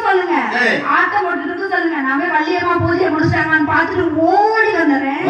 சொல்லுங்க, ஆட்டம் போட்டுட்டு சொல்லுங்க. நான் போய் வள்ளியம்மா பூஜையை முடிச்சிட்டாங்கன்னு பார்த்துட்டு ஓடி வந்துடுறேன்.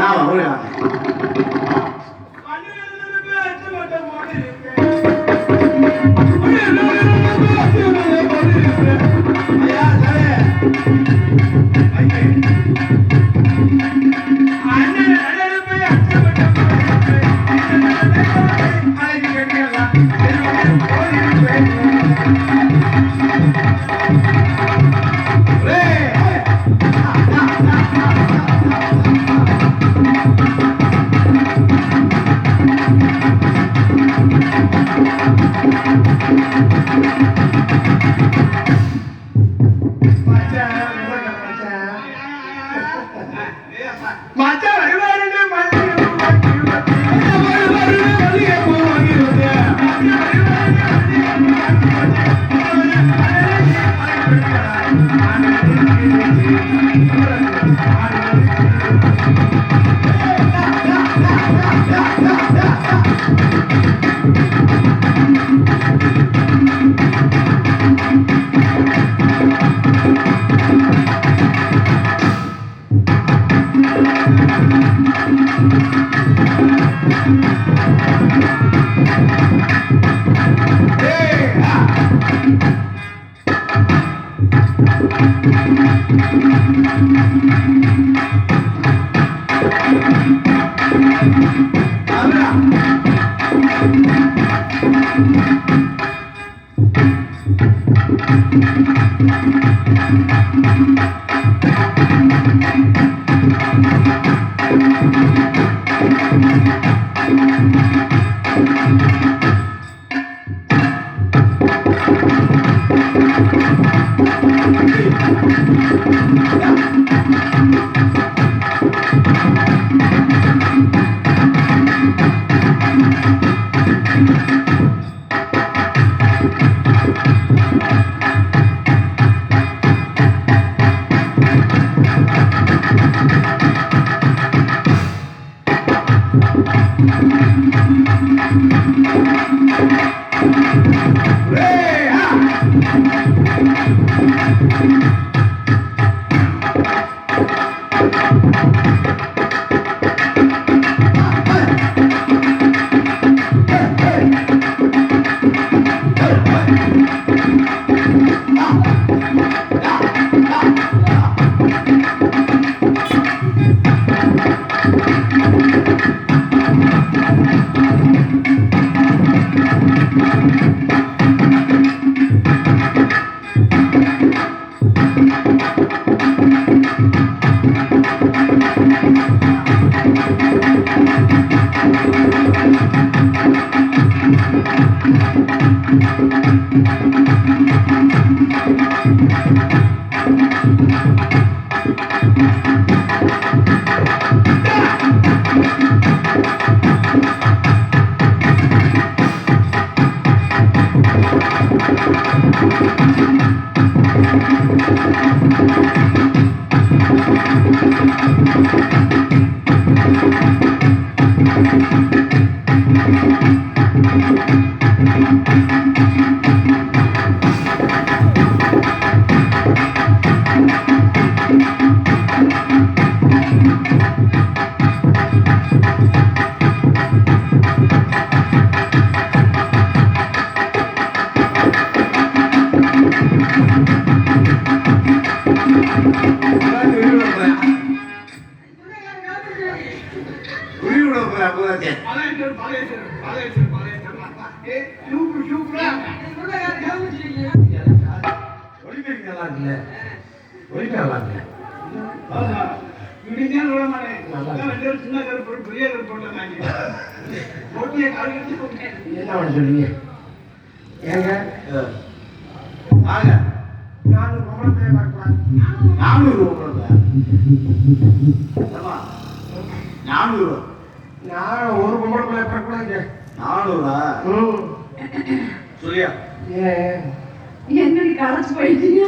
என்னடி கரைச்சு போயிட்டீங்க?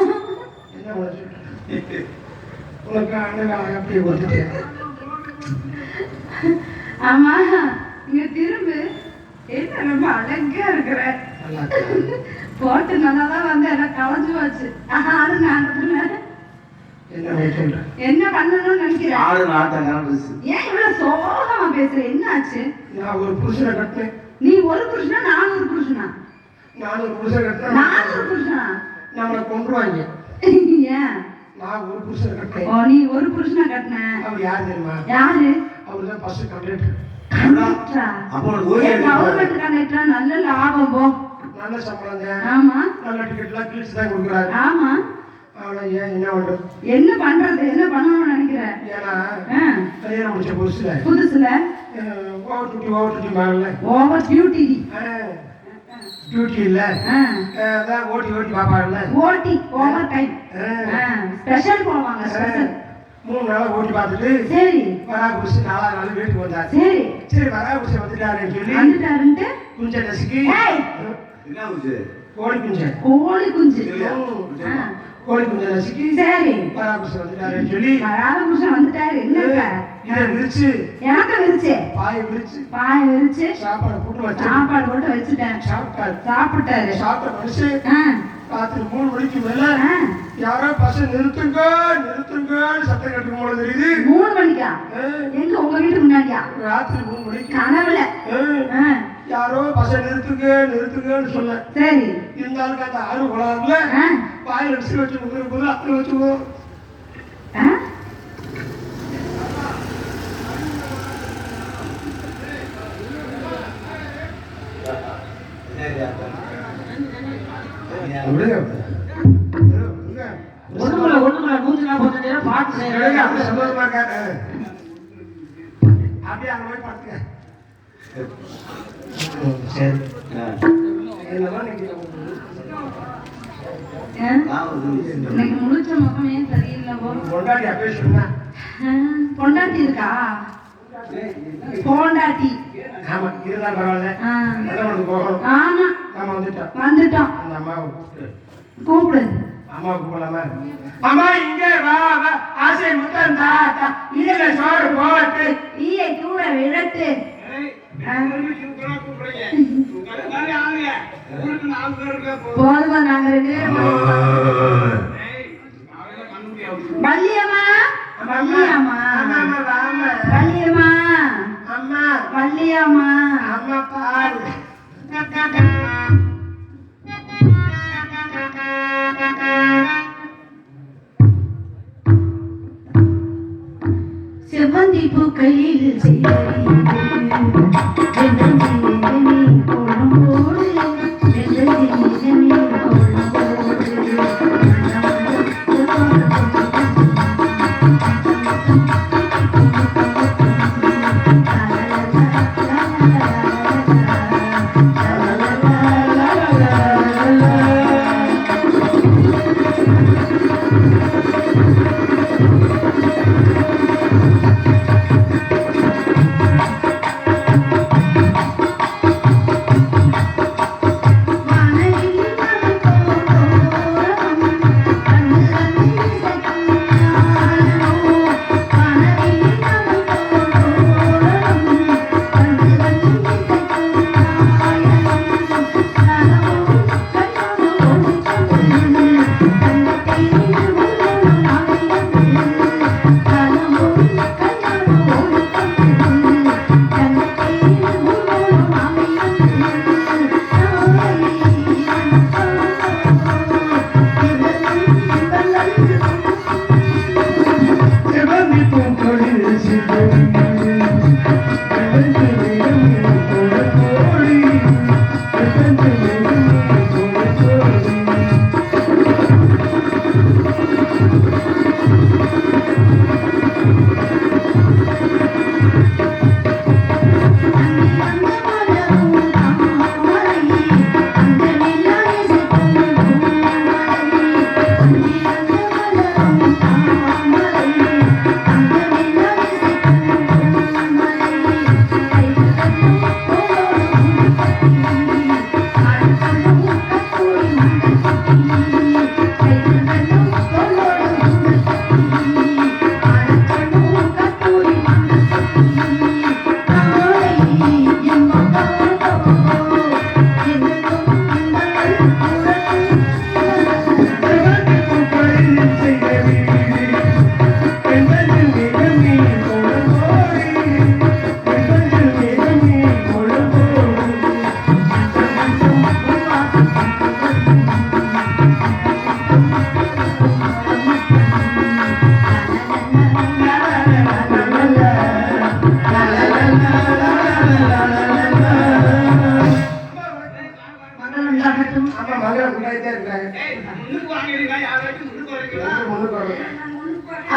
ஆமா, இங்க திரும்ப என்ன ரொம்ப அழகா இருக்கிற. போட்டு நல்லா தான் வந்து எல்லாம் களைஞ்சு போச்சு. ஆடுங்க அந்த பிள்ளை என்ன பண்ணணும்னு நினைக்கிறேன். ஏன் இவ்வளவு சோகமா பேசுற? என்ன ஆச்சு? நான் ஒரு புருஷனை கட்டினேன். நீ ஒரு புருஷனா? நான் ஒரு புருஷனா? நான் ஒரு புருஷனை கட்டினேன். நான் ஒரு புருஷனா? நம்மளை கொண்டுருவாங்க. ஏன்? நான் ஒரு புருஷனை கட்டினேன். ஓ, நீ ஒரு புருஷனா கட்டின? அவர் யார் தெரியுமா? யாரு? அவர் தான் ஃபர்ஸ்ட் கண்டக்டர். கவர்மெண்ட் கண்டக்டரா? நல்ல லாபம் போ. நல்ல சம்பளம் தான். ஆமா. நல்ல டிக்கெட்லாம் கிழிச்சு தான் கொடுக்குறாரு. ஆமா. அவளை ஏன் என்ன பண்றது? என்ன பண்றது? என்ன பண்ணணும்னு நினைக்கிறேன்? ஏன்னா கல்யாணம் முடிச்ச புதுசுல ஓவர் டியூட்டி மாறல. ஓவர் டியூட்டி டியூட்டி இல்ல, அதான் ஓட்டி பாப்பாருல்ல. ஓட்டி ஓவர் டைம் ஸ்பெஷல் போவாங்க. ஸ்பெஷல் 3 நாளா ஓட்டி பார்த்துட்டு சரி வரா புருஷ 4ஆவது நாள் வீட்டுக்கு வந்தாரு. சரி வரா புருஷ வந்துட்டாருன்னு சொல்லி குஞ்ச நசுக்கி கோழி குஞ்சு நசுக்கி சரி வரா புருஷ வந்துட்டாருன்னு சொல்லி வந்துட்டாரு. என்னங்க இதை விரிச்சு எனக்கு விரிச்சு பாய் விரிச்சு சாப்பாடு போட்டு வச்சுட்டேன். சாப்பிட்டாரு. சாப்பிட்ட மனுஷன் ராத்திரி 3 மணிக்கு மேல யாரோ பஸ் நிறுத்துங்கன்னு சத்தம் கேட்டு போல தெரியுது. 3 மணிக்கா? எங்க உங்க வீட்டு முன்னாடியா? ராத்திரி 3 மணிக்கு கனவுல யாரோ பஸ் நிறுத்துங்கன்னு சொன்ன. சரி இருந்தாலும் அந்த ஆறு குழாதுல பாயில் அடிச்சு வச்சு போது அத்தனை வச்சுக்கோ. முழிச்ச முகமே சரியில்லை. பொண்டாட்டி இருக்கா? பொண்டாட்டி ஆமா இருந்தா பரவாயில்ல. ஆமா வந்துட்டோம். கூப்பிடு. அம்மா கூப்பிடலாமா? அம்மா இங்க வா ஆசை முத்தம் தாத்தா இதுல சோறு போட்டு ஈயை கூட விழட்டு. போதுமா? நாங்க 2 பேரும் வள்ளியம்மா வள்ளியம்மா வள்ளியம்மா வள்ளியம்மா அம்மா பாரு செவ்வந்தி பூக்களில் வாங்க முன்னாடியே இருக்காங்க. முன்னுக்கு வரணும்.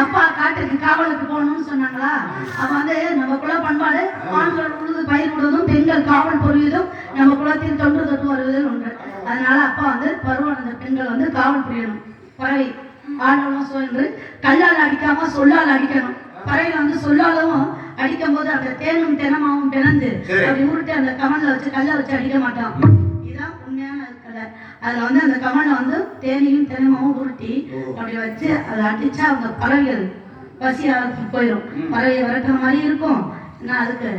அப்பா காட்டுக்கு காவலுக்கு போகணும்னு சொன்னாங்களா? அப்ப வந்து நம்ம குல பண்பாடு ஆண்கள் உழுது பயிர் விடுவதும் பெண்கள் காவல் புரிவதும் நம்ம குலத்தில் தொன்று தொட்டு வருவதில் ஒன்று. அதனால அப்பா வந்து பருவடைந்த பெண்கள் வந்து காவல் புரியணும். பறவை ஆண்டவனும் சொல்லு கல்லால் அடிக்காம சொல்லால் அடிக்கணும். பறவை வந்து சொல்லாலும் அடிக்கும் போது அந்த தேனும் தினமாவும் பிணைந்து அப்படி உருட்டு அந்த கமல்ல வச்சு கல்லை வச்சு அடிக்க மாட்டோம். இதுதான் உண்மையான கலை. அதுல வந்து அந்த கமல்ல வந்து தேனையும் தினமாவும் உருட்டி அப்படி வச்சு அதை அடிச்சா அவங்க பறவைகள் பசி ஆறுக்கு போயிடும். பறவையை விரட்டுற மாதிரி இருக்கும். ஏன்னா அதுக்கு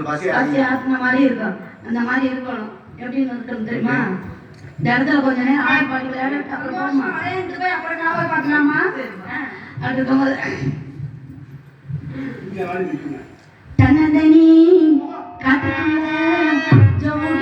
பசி ஆறுன மாதிரி இருக்கும். அந்த மாதிரி இருக்கணும். எப்படின்னு இருக்கணும் தெரியுமா? இந்த இடத்துல கொஞ்ச நேரம் ஆடி பாடி விளையாட்டு அப்புறம் போகணுமா? போய் அப்புறம் காவல் பார்க்கலாமா? அப்படி இருக்கும்போது தன்னந்தனி காட்டுக்குள்ள ஜோடி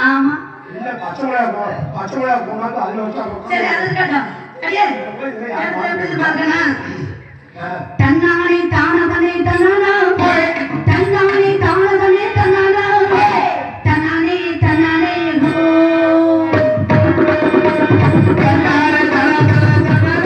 ஆமா இல்ல பச்சை மிளகா போனாலும் அதுல வச்சா சரி அது இருக்கட்டும். அடியே எப்படி பாக்கனா தன்னானே தானதனே தன்னானா தன்னானே தானதனே தன்னானா தன்னானே தன்னானே ஹோ தன்னானே தன்னானே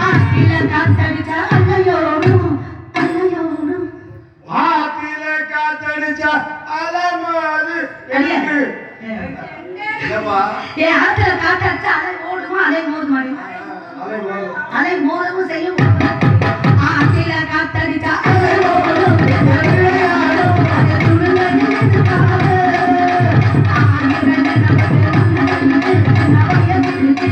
ஆத்தில காத்தடிச்சா அலையோடும் அலையோடும். ஆத்தில காத்தடிச்சா அலமாது எனக்கு ஏப்பா ஏ ஆத்தில காத்தடிச்சா அலை ஓடுமா அலை மோதுமாடி? அலை மோது அலை மோதவும் செய்யும். ஆத்தில காத்தடிச்சா அலை ஓடும் அது துணுங்கன்னு பாரு. ஆயிரங்க நவைய துணிச்சு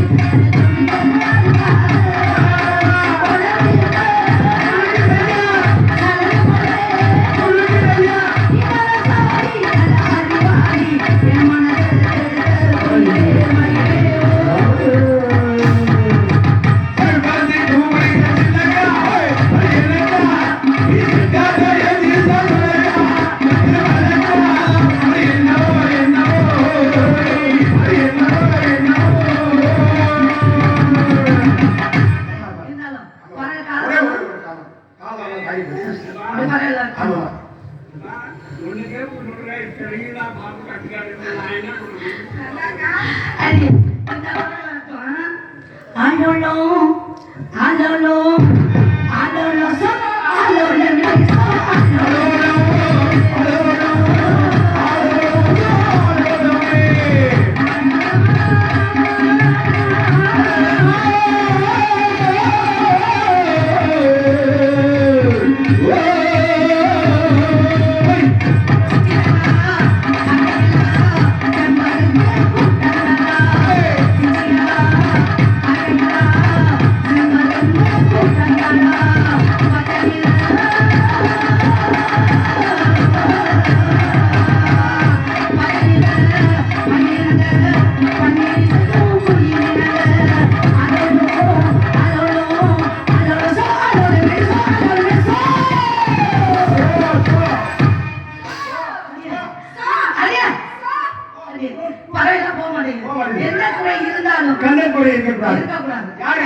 கண்ணக்குறை இருக்கக்கூடாது. இருக்கக்கூடாது. யார்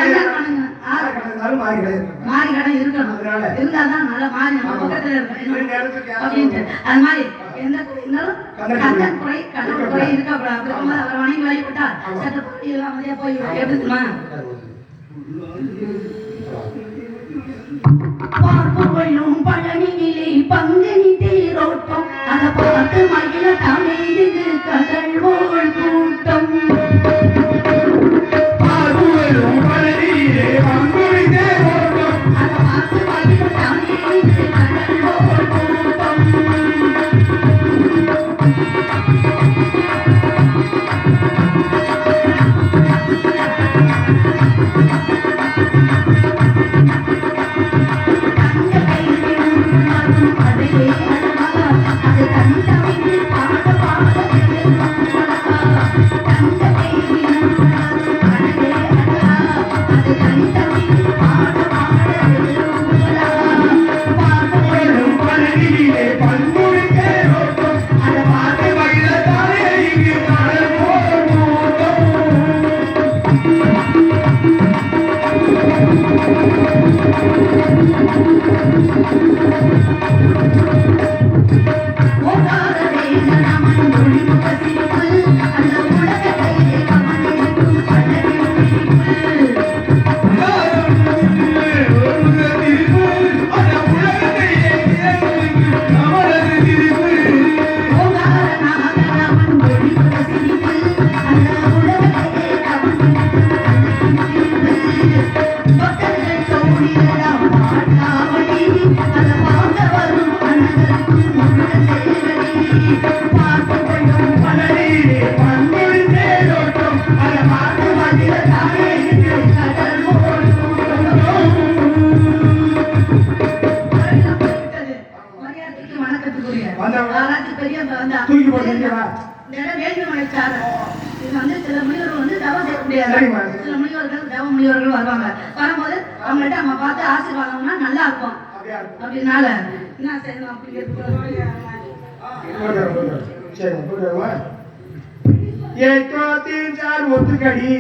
கடந்தாலும் மாறி கடை இருக்கணும். மாறி கடை இருக்கணும். அதனால இருந்தாதான் நல்ல மாறி நம்ம பக்கத்துல இந்த இருக்கணும் நேரத்துக்கு அப்படின்ட்டு. அது மாதிரி எந்த குறை இருந்தாலும் கண்ணன் குறை இருக்கக்கூடாது. அப்படி இருக்கும்போது அவரை வணங்கி வழிபட்டா சட்டப்படி எல்லாம் வந்து போய் எடுத்துமா பார்ப்புகளும் பழனியிலே பங்குனி தேரோட்டம் அதை பார்த்து மகிழ தமிழ் கடல்வோள் கூட்டம். வரும்போது அவங்கள்ட்ட நம்ம பார்த்து ஆசீர்வாதம்னா நல்லா இருக்கும். அப்படினால என்ன செய்யணும் அப்படி ஒத்துக்கடி